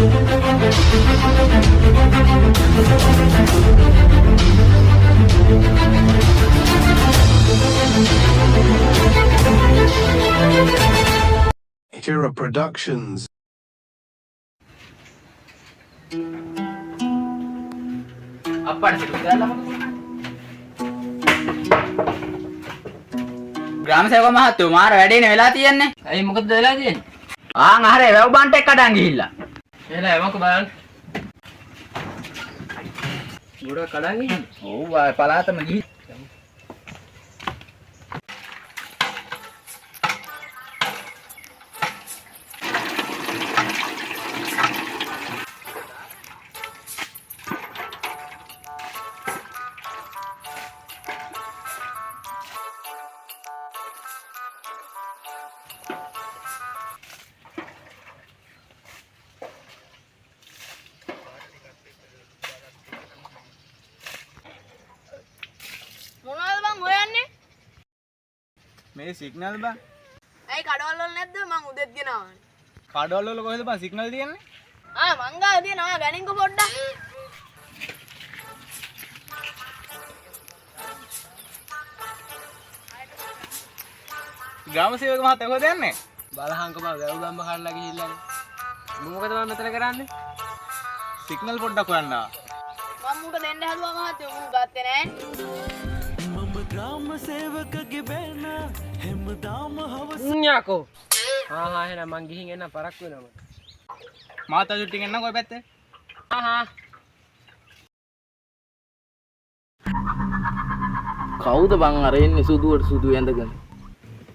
Hira Productions. ග්‍රාම සේවක මහත්තයෝ මාර වැඩේනේ වෙලා තියන්නේ. ඇයි මොකද වෙලා තියෙන්නේ? ආන් අහරේ වැව් බන්ට එක්ක කඩන් ගිහිල්ලා. එහෙනම් එවක බලන්න. උඩ කඩන් ගිහින්. ඔව් ආ පලාතම ගිහින්. මොනවද බං හොයන්නේ? මේ සිග්නල් බං. ඇයි කඩවල වල නැද්ද? මං උදෙත් ගෙනාවනේ. කඩවල වල කොහෙද බං සිග්නල් තියෙන්නේ? මං ගාව තියෙනවා ගණන්කෝ පොඩ්ඩක්. ග්‍රාම සේවක මහත්තයා කොහෙද යන්නේ? බලහංක මම වැව් බම්බ කඩලා ගිහිල්ලානේ. මොකද මම මෙතන කරන්නේ? සිග්නල් පොඩ්ඩක් හොයන්න ආවා. මම මුට දෙන්න හැදුවා මහත්තයෝ මූ ගත්තේ නෑ. ඤාකෝ. එහෙනම් මං ගිහින් එන්න පරක් වෙනවා. මාතා චුට්ටින් එන්න කොයි පැත්තේ? කවුද බං අර එන්නේ සුදුවට සුදු ඇඳගෙන?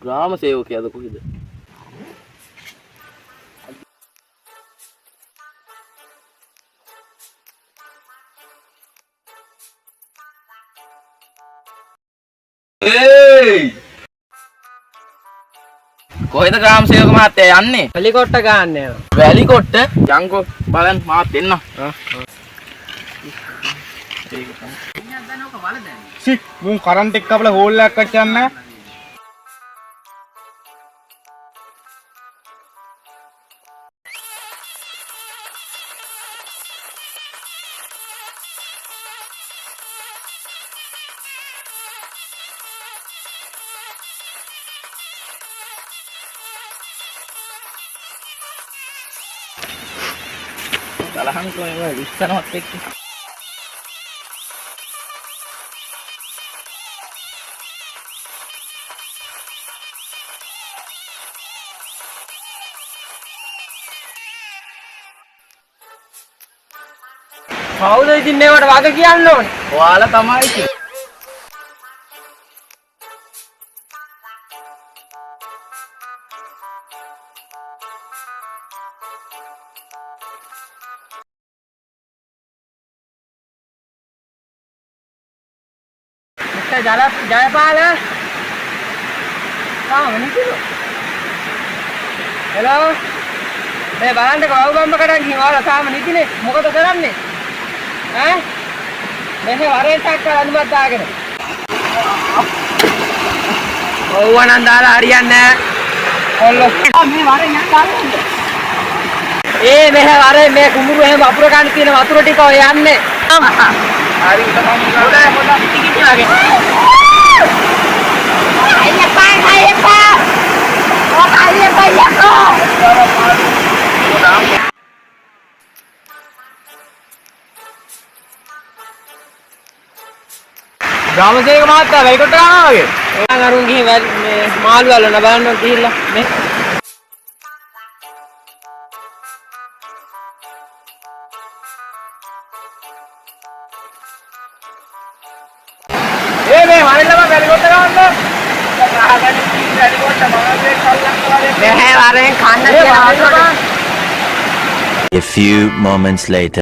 ග්‍රාම සේවකයාද කොහෙද? කොහෙද ග්‍රාම සේවක මහත්තයා යන්නේ? හෙලිකොප්ටර් ගන්න යනවා. වැලි කොට්ට යන්කෝ බලන්න මාත් එන්න. සි මුන් කරන්ට් එක කපලා හෝල් එකක් අච්චන්නේ. බලහන්කෝ මේ විශ්සනවත් එක්ක. කවුද ඉතින් මේවට වග කියන්න ඕනේ? ඔයාලා තමයි ඉතින්. ජයපාල නිකුල හෙලෝ මේ බලන්න කව් බම්බ කඩන් ගිහින් ඔයාලා සාම නිදිනේ මොකද කරන්නේ ඈ මෙහෙ වරෙන් ටක් කරලා අනුමත දාගෙන ඕවනම් දාලා හරියන්නේ නැහැ ඔල්ලෝ මේ වරෙන් යන්න දාන්නේ මෙහෙ වරෙන් මේ කුඹුරු එහෙම වතුර ගන්න තියෙන වතුර ටික ඔය යන්නේ හරි පොඩක් ටිකක් වගේ. ග්‍රාම සේවක මහත්තයා වැලි කොට්ට ගන්නවා වගේ. එහෙනම් අරුන් ගිහින් මේ මාළු වලන බලන්න ගිහිල්ලා මේ මේ වරෙල්ලම වැලි කොට්ට ගන්න. ගහගෙන වැලි කොට්ට මොනවද කල්ලක් වගේ. මෙහෙ වරෙන් කන්න A few moments later.